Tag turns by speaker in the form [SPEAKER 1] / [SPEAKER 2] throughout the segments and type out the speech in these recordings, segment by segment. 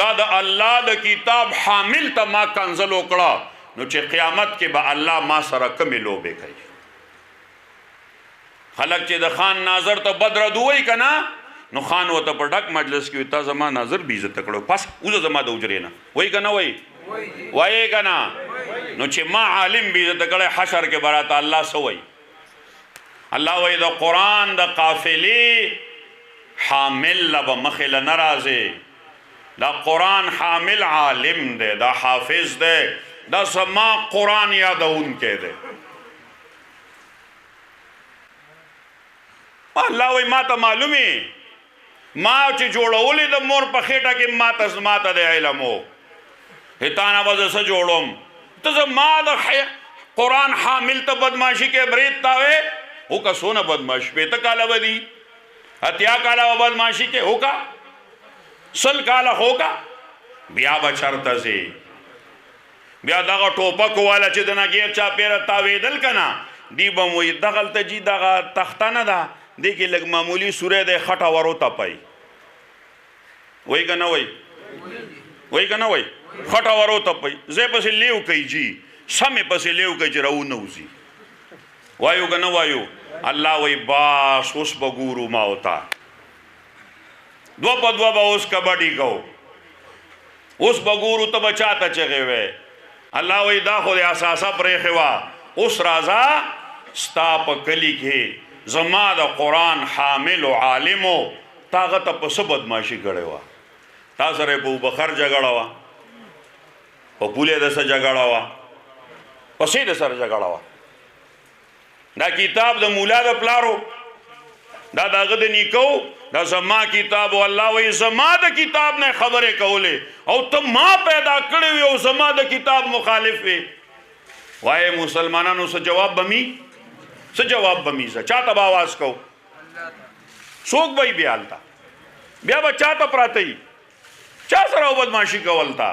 [SPEAKER 1] دا د الله د کتاب حامل ته ما کنزل وکړه نو چې قیامت کې به الله ما سره کمې لوبې کوي. خلک چې د خان ناظر ته بدرد وایي که نه نو خان ورته په ډک مجلس کې وي تا زما ناظر بې عزته کړو پس اوزه زما د حجرې نه وایي که نه وایي وایي که نه نو چې ما عالم بې عزته کړی حشر کې به راته الله څه وایي الله وایي د قرآن د قافلې حامل له به مخې له نه راځې دا قرآن حامل عالم دی دا حافظ دی دا زما قرآن یادونکی دی. الله وایي ما ته معلومې ما چې جوړولې د مور په خېټه کې ما ته د علم و تا نه به زه څه جوړوم ته زما د قرآن حامل ته بدماشي کې برید تا وې وکه څونه بدماش شپېته کاله به دي اتیا کاله به بدماشي کې وکه سل کاله ہوکا بیا به چرته ځې بیا دغه ټوپک والا چې د نګیر چاپېره تاوېدل که نه دی به م وایي دغلته جي دغه تخته نه ده دې کې لږ معمولي سوری دی خټه ور وتپئ وایي که نه وایي وایي که نه وایي خټه ور وتپئ ځای پسې لیو کوي جي سمې پسې لیو کوي چې راونوځي وایو که نه وایو الله وایي باس اوس به ګورو ما وته دو په دوه به اوس کبډي کو اوس به ګورو ته به چاته چغې وې الله وایي دا خو د اساسه پرېښې وه اوس راځه ستا په کلي کې زما د قرآن حامل و عالم و تا هغه ته په څه بدماشي کړې وه تا سره یې په اوبخر جګړه وه په پولې د څه جګړه وه په څه د سره جګړه وه دا کتاب د مولا د پلارو دا د هغه د نیکو دا زما کتاب و الله وایي زما د کتاب نه خبرې کولې او ته ما پیدا کړی وې او زما د کتاب مخالف وې وایي مسلمانانو څه جواب بمی څه جواب بمی څه چاته به آواز کو څوک به یې بیا هلته بیا به چاته پراته یي چا سره بدماشي کول تا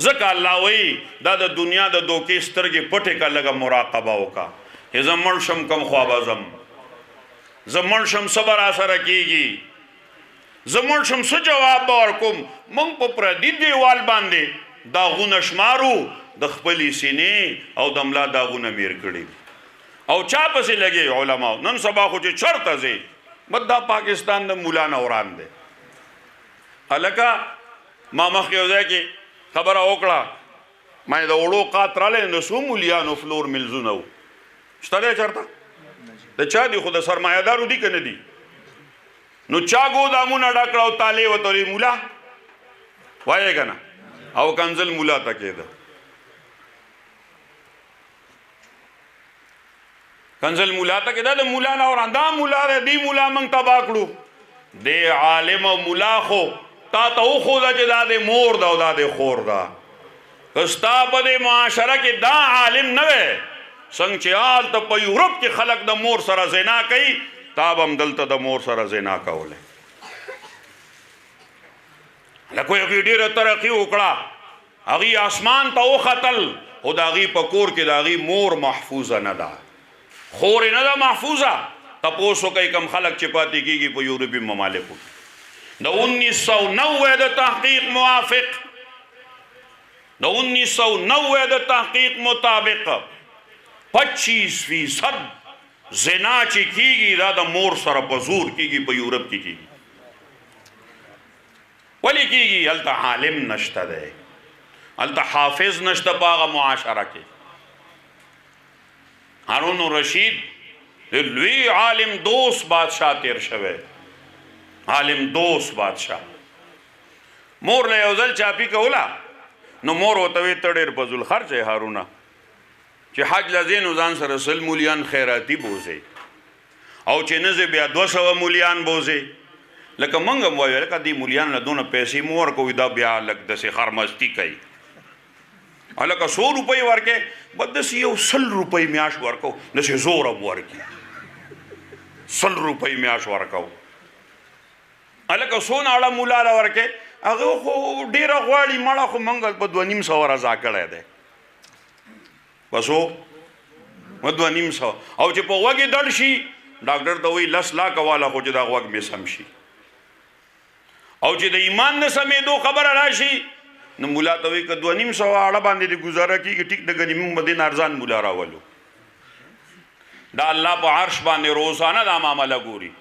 [SPEAKER 1] ځکه الله وایي دا د دنیا د دوکې سترګې پټې که لږه مراقبه وکړه چې زه مړ شم کم خوا به ځم زه مړ شم څه به راسره کېږي زه مړ شم څه جواب به ورکوم موږ په پردي دیوال باندې داغونه شمارو د خپلې سینې او د ملا داغونه میر کړي او چا پسې لګې علماو نن سبا خو چې چرته ځې بس دا پاکستان د مولا نه وران دی هلکه ما مخکې یو ځای کې خبره وکړه ما د وړو قات رالی د څو مولیانو فلور ملزونه و شته دی چېرته د چا دي خو د سرمایهدارو دي که نه دي نو چا ګودامونه ډک کړه او تالې ورته ویلې مولا وایې که نه او کنزل مولا ته کېده کنزل مولا ته کېده د مولا نه وران دا مولا دی دی مولا موږ تباه کړو دی عالم او مولا خو تا ته وښوده چې دا د مور ده او دا د خور ده که ستا په دې معاشره کې دا عالم نه وی څنګه چې هلته په یورپ کې خلک د مور سره زنا کوي تا به هم دلته د مور سره زنا کولی لکه هغې ډېره ترقي وکړه هغې اسمان ته وختل خو د هغې په کور کې د هغې مور محفوظه نه ده خور یې نه ده محفوظه تپوس وکئ کم خلک چې پاتې کېږي په یورپي ممالکو کې د 1990 د تحقیق موافق د 1990 د تحقیق مطابق 25% زنا چې کیږي دا د مور سره په زور کیږي په یورپ کې کیږي ولې کیږي هلته عالم نشته دی هلته حافظ نشته په هغه معاشره کې هارون الرشید لوی عالم دوست بادشاه تیر شوی عالم دوست بادشاه مور له یو ځل چاپي کوله نو مور ورته وی ته ډېر فضول خرچ یې هارونه چې حج لځې نو ځان سره 100 مولیان خیراتي بوځئ او چې نه ځې بیا 200 مولیان بوځئ لکه موږ هم وایو لکه دې مولیان له دونه پیسې مو ورکوي دا بیا لږ داسې خرمستي کوي هلکه 100 روپۍ ورکې بس داسې یو 100 روپۍ میاشت ورکو داسې زور هم ورکي 100 روپۍ میاشت ورکو هلکه څونه اړه مولا له ورکې هغه خو ډېره غواړي مړه خو موږ په 2500 رضا کړی دی بس هو 2500 او چې په غوږ یې دړ شي ډاکټر ته وایي 10 لاکه والا خو چې دا غوږ مې سم شي او چې د ایمان نه سمېدو خبره راشي نو مولا ته وایي که 2.5 سوه اړه باندې دې گزاره کېږي ټیک ده ګنې موږ به دې نه ارزان مولا راولو دا الله په عرش باندې روزانه دا معامله ګوري